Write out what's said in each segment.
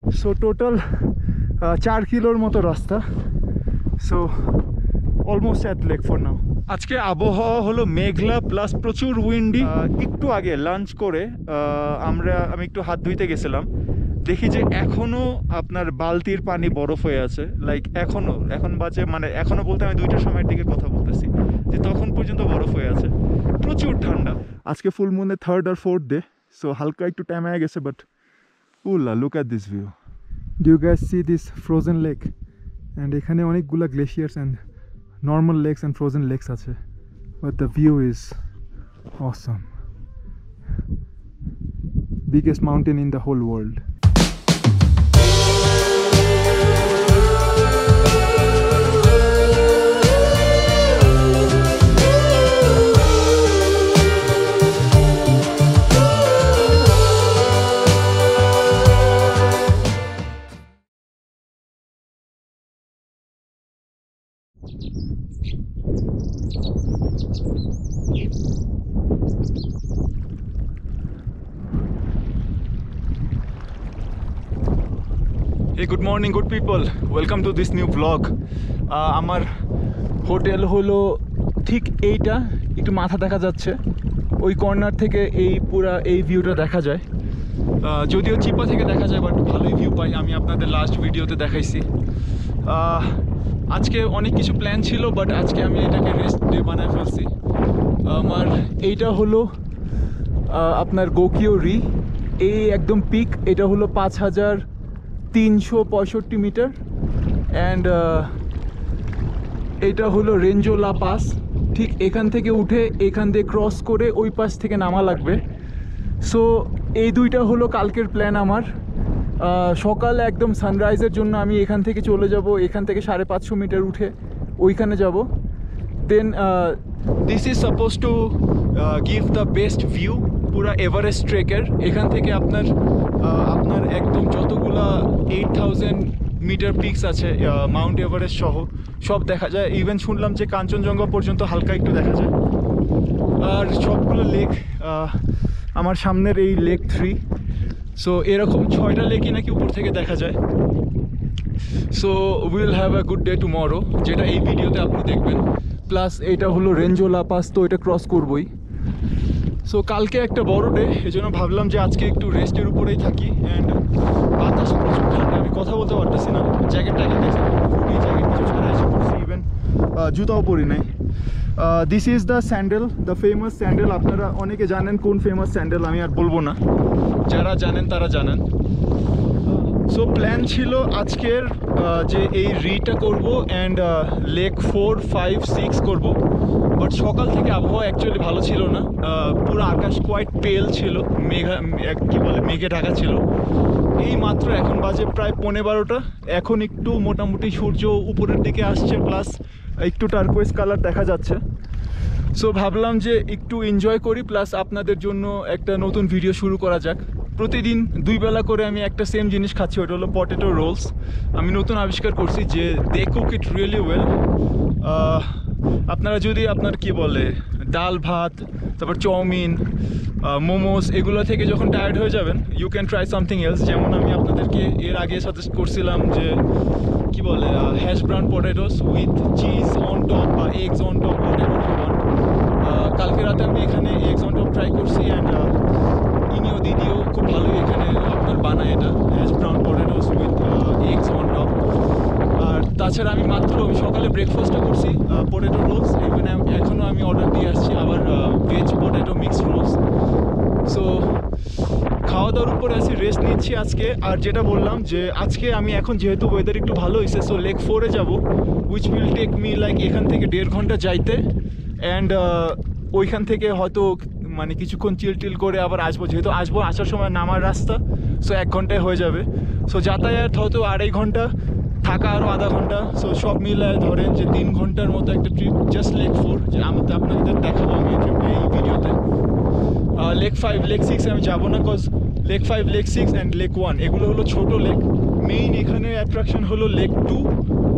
So total 4 কিলোর মতো রাস্তা। So almost at lake for now. আজকে আবহাওয়া হলো মেঘলা প্লাস প্রচুর উইন্ডি। একটু আগে লাঞ্চ করে আমি একটু হাত ধুইতে গেছিলাম, দেখি যে এখনও আপনার বালতির পানি বরফ হয়ে আছে। লাইক এখন বাজে, মানে এখনও বলতে আমি 2টার সময়ের দিকে কথা বলতেছি, যে তখন পর্যন্ত বরফ হয়ে আছে, প্রচুর ঠান্ডা। আজকে ফুল মুনে 3rd আর 4th ডে, সো হালকা একটু টাইম হয়ে গেছে, বাট উল্লা look at this view. Do you guys see this frozen lake? And এখানে অনেকগুলা glaciers and normal lakes and frozen lakes আছে, but the view is awesome. Biggest mountain in the whole world. Hey, good morning, good people. Welcome to this new vlog. আমার hotel হলো ঠিক এইটা, একটু মাথা দেখা যাচ্ছে, ওই কর্নার থেকে এই ভিউটা দেখা যায়। যদিও চিপা থেকে দেখা যায়, বাট ভালোই ভিউ পাই। আমি আপনাদের লাস্ট ভিডিওতে দেখাইছি। আজকে অনেক কিছু প্ল্যান ছিল, বাট আজকে আমি এটাকে রেস্ট ডে বানায় ফেলছি। আমার এইটা হলো আপনার গোকিও রি, এই একদম পিক। এটা হলো 5365 মিটার। অ্যান্ড এটা হলো রেঞ্জো লা পাস। ঠিক এখান থেকে উঠে এখান দিয়ে ক্রস করে ওই পাশ থেকে নামা লাগবে। সো এই দুইটা হলো কালকের প্ল্যান আমার। সকালে একদম সানরাইজের জন্য আমি এখান থেকে চলে যাব, এখান থেকে 550 মিটার উঠে ওইখানে যাব। Then this is suppose to give the best view পুরা এভারেস্ট ট্রেকের। এখান থেকে আপনার একদম যতগুলা 8000 মিটার পিকস আছে মাউন্ট এভারেস্ট সহ সব দেখা যায়। ইভেন শুনলাম যে কাঞ্চনজঙ্ঘা পর্যন্ত হালকা একটু দেখা যায়। আর সবগুলো লেক, আমার সামনের এই লেক 3। সো এরকম 6টা লেকই নাকি উপর থেকে দেখা যায়। So will have a good day tomorrow, যেটা এই ভিডিওতে আপনি দেখবেন। প্লাস এটা হলো রেঞ্জো লা পাস, তো এটা ক্রস করবই। সো কালকে একটা বড় ডে, এই জন্য ভাবলাম যে আজকে একটু রেস্টের উপরেই থাকি। অ্যান্ড বাতাস প্রচুর ঠান্ডা, আমি কথা বলতে পারতেছি না। জ্যাকেটটা দেখছি, খুবই জ্যাকেট কিছু ছাড়া এসে পড়ছি, ইভেন জুতাও পরি নাই। This is the sandal, the famous sandal. আপনারা অনেকে জানেন কোন ফেমাস স্যান্ডেল, আমি আর বলবো না, যারা জানেন তারা জানেন। সো প্ল্যান ছিল আজকের যে এই রিটা করবো অ্যান্ড লেক 4, 5, 6 করবো। বাট সকাল থেকে আবহাওয়া অ্যাকচুয়ালি ভালো ছিল না, পুরো আকাশ কোয়াইট পেল ছিল, মেঘে ঢাকা ছিল। এই মাত্র এখন বাজে প্রায় 11:15। এখন একটু মোটামুটি সূর্য উপরের দিকে আসছে, প্লাস একটু টার্কোয়েজ কালার দেখা যাচ্ছে। সো ভাবলাম যে একটু এনজয় করি, প্লাস আপনাদের জন্য একটা নতুন ভিডিও শুরু করা যাক। প্রতিদিন 2 বেলা করে আমি একটা সেম জিনিস খাচ্ছি, ওটা হলো পটেটো রোলস। আমি নতুন আবিষ্কার করছি যে দে কুক ইট রিয়েলি ওয়েল। আপনারা যদি ডাল ভাত, তারপর চাউমিন, মোমোস এগুলো থেকে যখন টায়ার্ড হয়ে যাবেন, you can try something else. যেমন আমি আপনাদেরকে এর আগে সাজেস্ট করছিলাম যে hash brown potatoes with cheese on top বা এগস অন টপ, কালকে রাতে আমি এখানে এগস অন টপ ট্রাই করছি। অ্যান্ড ইনিও দিদিও খুব ভালোই এখানে আপনার বানায় এটা, hash brown potatoes with eggs on top. আর তাছাড়া আমি সকালে ব্রেকফাস্টটা করছি পটেটো রোলস। এখনও আমি অর্ডার দিয়ে আসছি আবার veg potato mixed rolls. So খাওয়া দাওয়ার উপরে আছি, রেস্ট নিচ্ছি আজকে। আর যেটা বললাম যে আজকে আমি এখন যেহেতু ওয়েদার একটু ভালো হয়েছে, সো লেক 4-এ যাবো, which will take me like এখান থেকে 1.5 ঘন্টা যাইতে। অ্যান্ড ওইখান থেকে হয়তো কিছুক্ষণ চিল করে আবার আসার সময় নামার রাস্তা, সো 1 ঘন্টায় হয়ে যাবে। সো যাতায়াত হয়তো 2.5 ঘন্টা, থাকা আরও আধা ঘন্টা। সো সব মিলায় ধরেন যে 3 ঘন্টার মতো একটা ট্রিপ, জাস্ট লেক 4 যে আপনাদের দেখাবো আমি এই ভিডিওতে। লেক 5, লেক 6 আমি যাবো না, cause lake 5, lake 6 and lake 1 এগুলো হলো ছোট লেক। মেইন এখানে অ্যাট্রাকশন হলো লেক 2,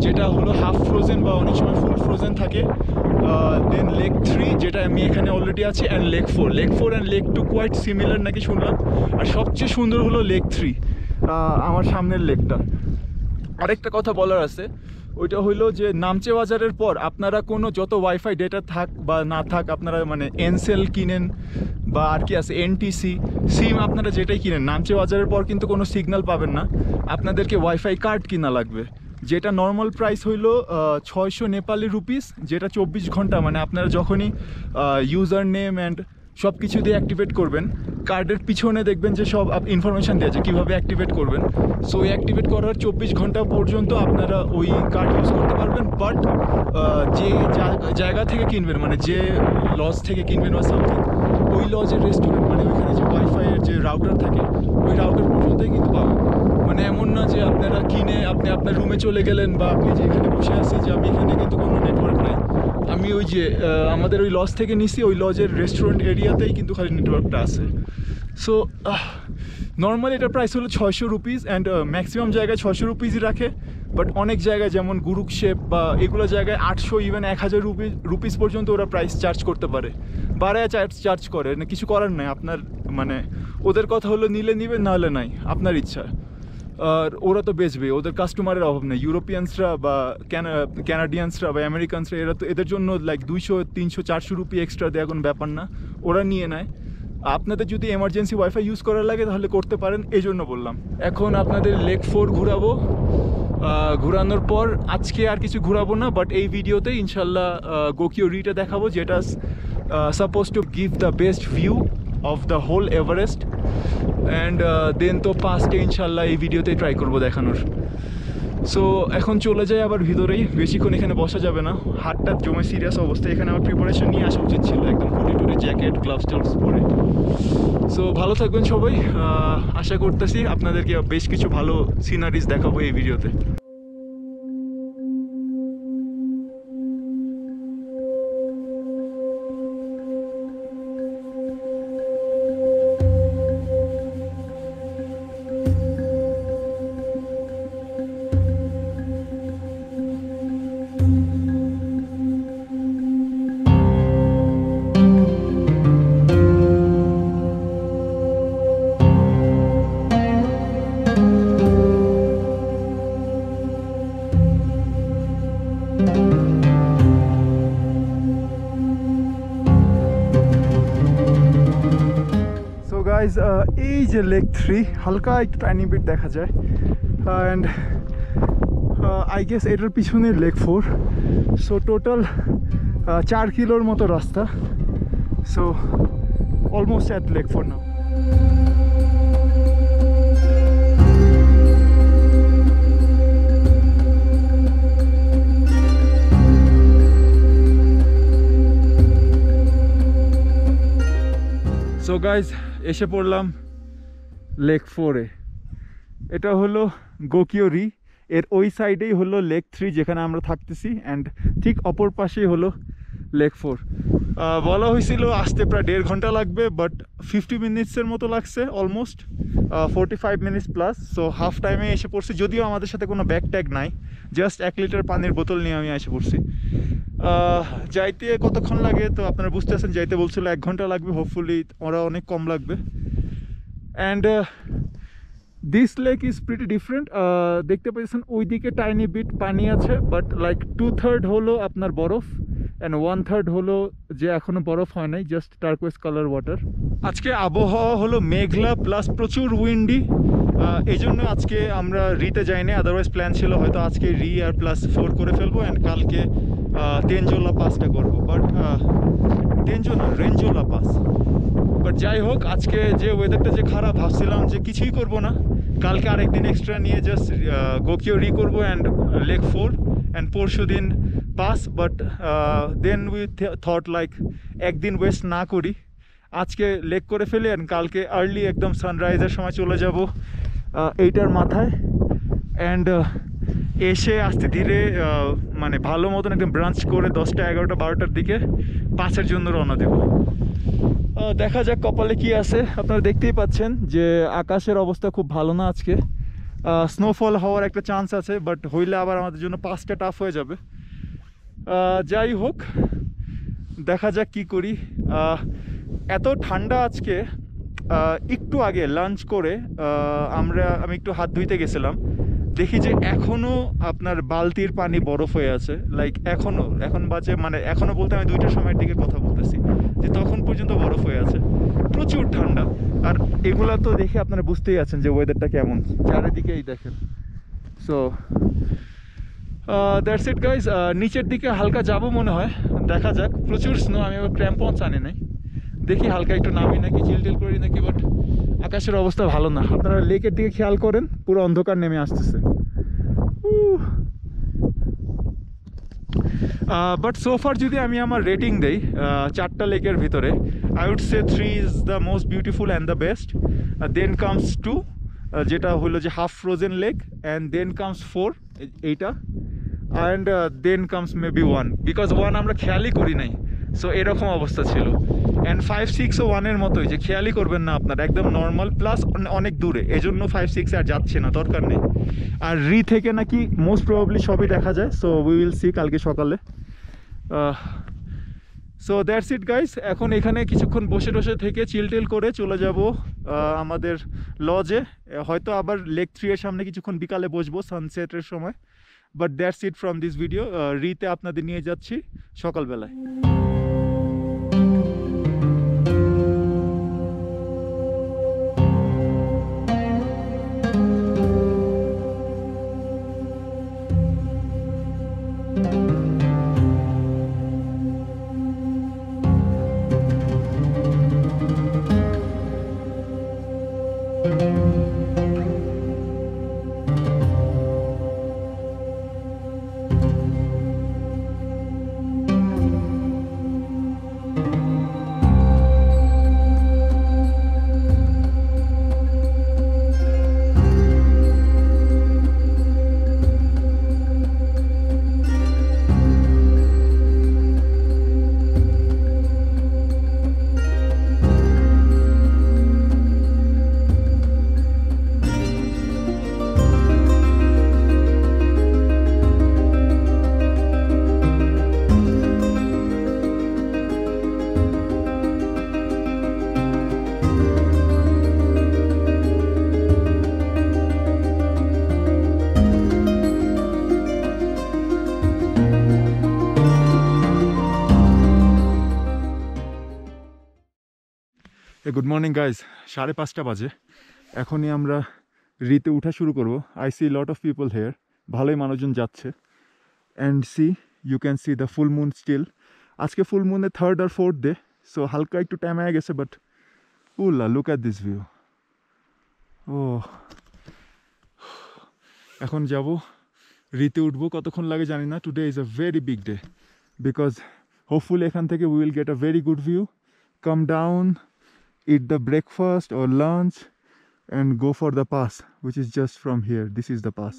যেটা হলো হাফ ফ্রোজেন বা অনেক সময় ফুল ফ্রোজেন থাকে। দেন লেক 3, যেটা আমি এখানে অলরেডি আছি, and lake 4 and lake 2 quite similar নাকি শুনলাম। আর সবচেয়ে সুন্দর হলো লেক 3। আমার সামনের লেকটা। আরেকটা কথা বলার আছে, ওইটা হইলো যে নামচে বাজারের পর আপনারা কোনো যত ওয়াইফাই ডেটা থাক বা না থাক, আপনারা মানে এনসেল কিনেন বা আর কি আছে এনটিসি সিম, আপনারা যেটাই কিনেন, নামচে বাজারের পর কিন্তু কোনো সিগন্যাল পাবেন না, আপনাদেরকে ওয়াইফাই কার্ড কিনা লাগবে, যেটা নর্মাল প্রাইস হইলো 600 নেপালি রুপিস, যেটা 24 ঘন্টা, মানে আপনারা যখনই ইউজার নেম অ্যান্ড সব কিছু দিয়ে অ্যাক্টিভেট করবেন, কার্ডের পিছনে দেখবেন যে সব ইনফরমেশান দেওয়া আছে কীভাবে অ্যাক্টিভেট করবেন। সো অ্যাক্টিভেট করার 24 ঘন্টা পর্যন্ত আপনারা ওই কার্ড ইউজ করতে পারবেন। বাট যে জায়গা থেকে কিনবেন, মানে যে লজ থেকে কিনবেন বা সামথিং, ওই লজের রেস্টুরেন্ট, মানে ওইখানে যে ওয়াইফাইয়ের যে রাউটার থাকে, ওই রাউটার পর্যন্তই কিন্তু পাবেন। মানে এমন না যে আপনারা কিনে আপনি আপনার রুমে চলে গেলেন বা আপনি যে এখানে বসে আছি যে আমি এখানে কিন্তু কোনো নেটওয়ার্ক নাই, আমি ওই যে আমাদের ওই লজ থেকে নিছি, ওই লজের রেস্টুরেন্ট এরিয়াতেই কিন্তু খালি নেটওয়ার্কটা আছে। সো নর্মালি এটার প্রাইস হলো 600 রুপিস অ্যান্ড ম্যাক্সিমাম জায়গায় 600 রুপিসই রাখে, বাট অনেক জায়গায় যেমন গুরুকশেপ বা এগুলো জায়গায় 800 ইভেন 1000 রুপিস পর্যন্ত ওরা প্রাইস চার্জ করতে পারে, বাড়ায় চার্জ করে না, কিছু করার নাই আপনার, মানে ওদের কথা হলো নিলে নিবে, না হলে নাই, আপনার ইচ্ছা। আর ওরা তো বেচবে, ওদের কাস্টমারের অভাব নেই। ইউরোপিয়ানসরা বা ক্যানাডিয়ানসরা বা আমেরিকানসরা, এরা তো এদের জন্য লাইক 200 300 400 রুপি এক্সট্রা দেওয়া কোনো ব্যাপার না, ওরা নিয়ে নেয়। আপনাদের যদি এমার্জেন্সি ওয়াইফাই ইউজ করার লাগে তাহলে করতে পারেন, এই জন্য বললাম। এখন আপনাদের লেক 4 ঘুরাবো, ঘুরানোর পর আজকে আর কিছু ঘুরাবো না, বাট এই ভিডিওতে ইনশাল্লাহ গোকিও রিটা দেখাবো, যেটা suppose to give the best view of the whole Everest. And then তো পাস্টে ইনশাল্লাহ এই ভিডিওতেই ট্রাই করবো দেখানোর। সো এখন চলে যাই আবার ভিতরেই, বেশিক্ষণ এখানে বসা যাবে না, হাতটা জমে সিরিয়াস অবস্থা। এখানে আমার প্রিপারেশন নিয়ে আসা উচিত ছিল, একদম হুডি টুডি জ্যাকেট গ্লাভস টাভস পরে। সো ভালো থাকবেন সবাই, আশা করতেছি আপনাদেরকে বেশ কিছু ভালো সিনারিজ দেখাবো এই ভিডিওতে। গাইজ এই যে লেক 3 হালকা একটু টাইনি বিট দেখা যায়, অ্যান্ড আই গেস এটার পিছনে লেক 4। সো টোটাল 4 কিলোর মতো রাস্তা। So almost at lake 4 now. So guys এসে পড়লাম লেক 4-এ। এটা হলো গোকিও রি, এর ওই সাইডেই হলো লেক 3 যেখানে আমরা থাকতেছি, অ্যান্ড ঠিক অপর পাশেই হলো লেক 4। বলা হয়েছিল আসতে প্রায় 1.5 ঘন্টা লাগবে, বাট 50 মিনিটসের মতো লাগছে, almost 45 minutes plus. So half টাইমে এসে পড়ছি, যদিও আমাদের সাথে কোনো ব্যাগ ট্যাগ নাই, জাস্ট 1 লিটার পানির বোতল নিয়ে আমি এসে পড়ছি। যাইতে কতক্ষণ লাগে তো আপনারা বুঝতে পারছেন, যাইতে বলছিল 1 ঘন্টা লাগবে, হোপফুলি ওরা অনেক কম লাগবে। And this lake is pretty different. দেখতে পাচ্ছেন ওইদিকে টাইনি বিট পানি আছে, বাট লাইক 2/3 হলো আপনার বরফ অ্যান্ড 1/3 হলো যে এখনো বরফ হয় নাই, জাস্ট টার্কোয়েজ কালার ওয়াটার। আজকে আবহাওয়া হলো মেঘলা প্লাস প্রচুর উইন্ডি, এই জন্য আজকে আমরা রিতে যাইনি, আদারওয়াইজ প্ল্যান ছিল হয়তো আজকে রি আর প্লাস 4 করে ফেলবো, অ্যান্ড কালকে তেনজোলা পাসটা করবো, বাট রেঞ্জোলা পাস। বাট যাই হোক, আজকে যে ওয়েদারটা যে খারাপ, ভাবছিলাম যে কিছুই করব না, কালকে আরেকদিন এক্সট্রা নিয়ে জাস্ট গোকিও রি করবো অ্যান্ড লেক 4, অ্যান্ড পরশু দিন pass. But then we thought like একদিন ওয়েস্ট না করি, আজকে লেক করে ফেলি অ্যান্ড কালকে আর্লি একদম সানরাইজের সময় চলে যাব এইটার মাথায়, অ্যান্ড এসে আস্তে ধীরে মানে ভালো মতন একদম ব্রাঞ্চ করে 10টা 11টা 12টার দিকে পাসের জন্য রওনা দেব। দেখা যাক কপালে কি আছে। আপনারা দেখতেই পাচ্ছেন যে আকাশের অবস্থা খুব ভালো না আজকে, স্নোফল হওয়ার একটা চান্স আছে, বাট হইলে আবার আমাদের জন্য পাসটা টাফ হয়ে যাবে। যাই হোক, দেখা যাক কি করি। এত ঠান্ডা আজকে, একটু আগে লাঞ্চ করে আমি একটু হাত ধুইতে গেছিলাম, দেখি যে এখনও আপনার বালতির পানি বরফ হয়ে আছে। লাইক এখন বাজে, মানে এখনও বলতে আমি 2টার সময়ের দিকে কথা বলতেছি, যে তখন পর্যন্ত বরফ হয়ে আছে, প্রচুর ঠান্ডা। আর এগুলা তো দেখে আপনারা বুঝতেই আছেন যে ওয়েদারটা কেমন, চারিদিকেই দেখেন। So that's it guys. নিচের দিকে হালকা যাব মনে হয়, দেখা যাক। প্রচুর স্নো, আমি আবার ক্র্যাম্পন্স আনি নাই, দেখি হালকা একটু নামি নাকি, চিলটিল করি নাকি। বাট আকাশের অবস্থা ভালো না, আপনারা লেকের দিকে খেয়াল করেন, পুরো অন্ধকার নেমে আসতেছে। বাট সোফার যদি আমি আমার রেটিং দেই 4টা লেকের ভিতরে, I would say 3 is the most beautiful and the best. Then comes 2, যেটা হলো যে half frozen lake, and then comes 4 এইটা, and then comes maybe 1, because 1 আমরা খেয়ালই করি নাই। সো এরকম অবস্থা ছিল। অ্যান্ড 5, 6 ও 1-এর মতোই, যে খেয়ালই করবেন না আপনার, একদম নর্মাল, প্লাস অনেক দূরে, এজন্য 5, 6 আর যাচ্ছে না, দরকার নেই। আর রি থেকে নাকি মোস্ট প্রবাবলি সবই দেখা যায়। সো উই উইল সি কালকে সকালে। So that's it guys. এখন এখানে কিছুক্ষণ বসে থেকে চিলটিল করে চলে যাব আমাদের লজে। হয়তো আবার লেক 3 এর সামনে কিছুক্ষণ বিকালে বসবো সানসেটের সময়। But that's it from this video. রিতে আপনাদের নিয়ে যাচ্ছি সকালবেলায়। গুড মর্নিং গাইজ, 5:30 বাজে। এখনই আমরা রিতে উঠা শুরু করব। I see lot of people here, ভালোই মানুষজন যাচ্ছে। And see, you can see the full moon still. আজকে ফুল মুনের 3rd আর 4th ডে, সো হালকা একটু টাইম হয়ে গেছে। বাট উল্লা, লুক অ্যাট দিস ভিউ। ও, এখন যাব রিতে উঠবো, কতক্ষণ লাগে জানি না। Today is a very big day, because hopefully এখান থেকে we will get a very good view, come down, eat the breakfast or lunch, and go for the pass, which is just from here. This is the pass.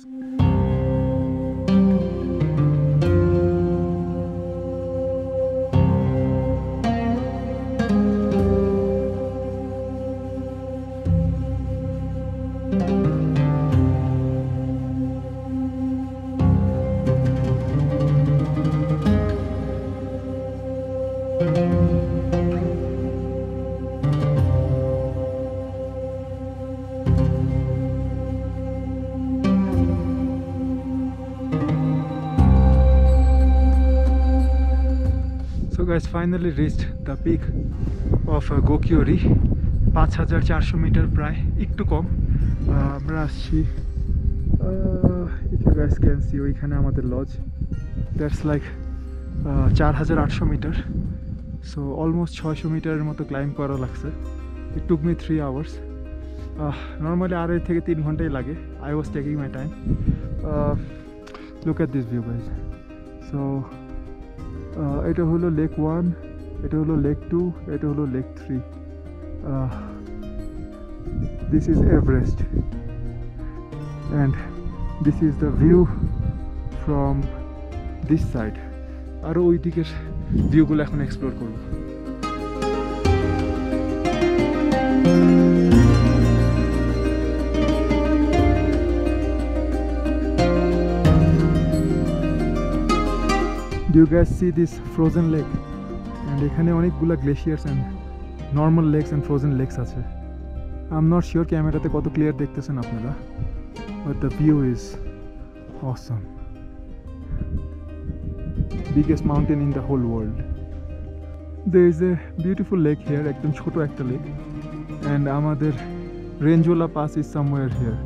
So guys, finally reached the peak of Gokyori. 5400 metre, প্রায় একটু কম। আমরা আসছি, if you guys can see, ওইখানে আমাদের lodge. That's like 4800 metre. So almost 600 মিটারের মতো climb করা লাগছে। It took me 3 hours. Normally 2.5 থেকে 3 ঘন্টাই লাগে। I was taking my time. Look at this view guys. So এটা হলো লেক 1, এটা হলো লেক 2, এটা হলো lake 3. This is Everest, and this is the view from this side. আরও ওই দিকের ভিউগুলো এখন এক্সপ্লোর করব। Do you guys see this frozen lake? And এখানে অনেকগুলা glaciers and normal lakes and frozen lakes আছে। I'm not sure ক্যামেরাতে কত ক্লিয়ার দেখতেছেন আপনারা, but the view is awesome. Biggest mountain in the whole world. There is a beautiful lake here, একদম ছোট একটা লেক, and আমাদের Renjola Pass is somewhere here.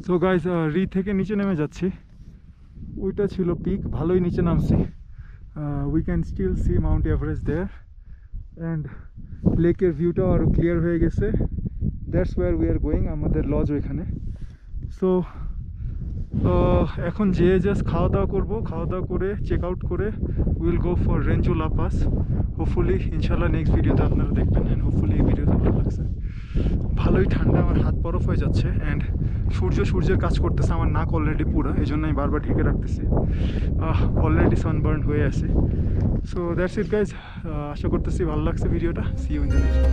So guys, রি থেকে নিচে নেমে যাচ্ছি। ওইটা ছিল পিক, ভালোই নিচে নামছি। We can still see mount Everest there, and লেকের ভিউটাও আরও ক্লিয়ার হয়ে গেছে। That's where we are going, আমাদের লজ ওইখানে। সো এখন যেয়ে জাস্ট খাওয়া দাওয়া করবো, খাওয়া দাওয়া করে চেক আউট করে will go for Renjola pass. Hopefully ইনশাল্লাহ নেক্সট ভিডিওতে আপনারা দেখবেন, অ্যান্ড হোপফুলি এই ভিডিওতে ভালো লাগছে। ভালোই ঠান্ডা, আমার হাত বরফ হয়ে যাচ্ছে, অ্যান্ড সূর্যের কাজ করতেছে আমার নাক অলরেডি পুরো, এই জন্য আমি বারবার ঢেকে রাখতেছি। অলরেডি সানবার্ন হয়ে আছে। সো দ্যাটস ইট গাইজ, আশা করতেছি ভালো লাগছে ভিডিওটা। See you in the next.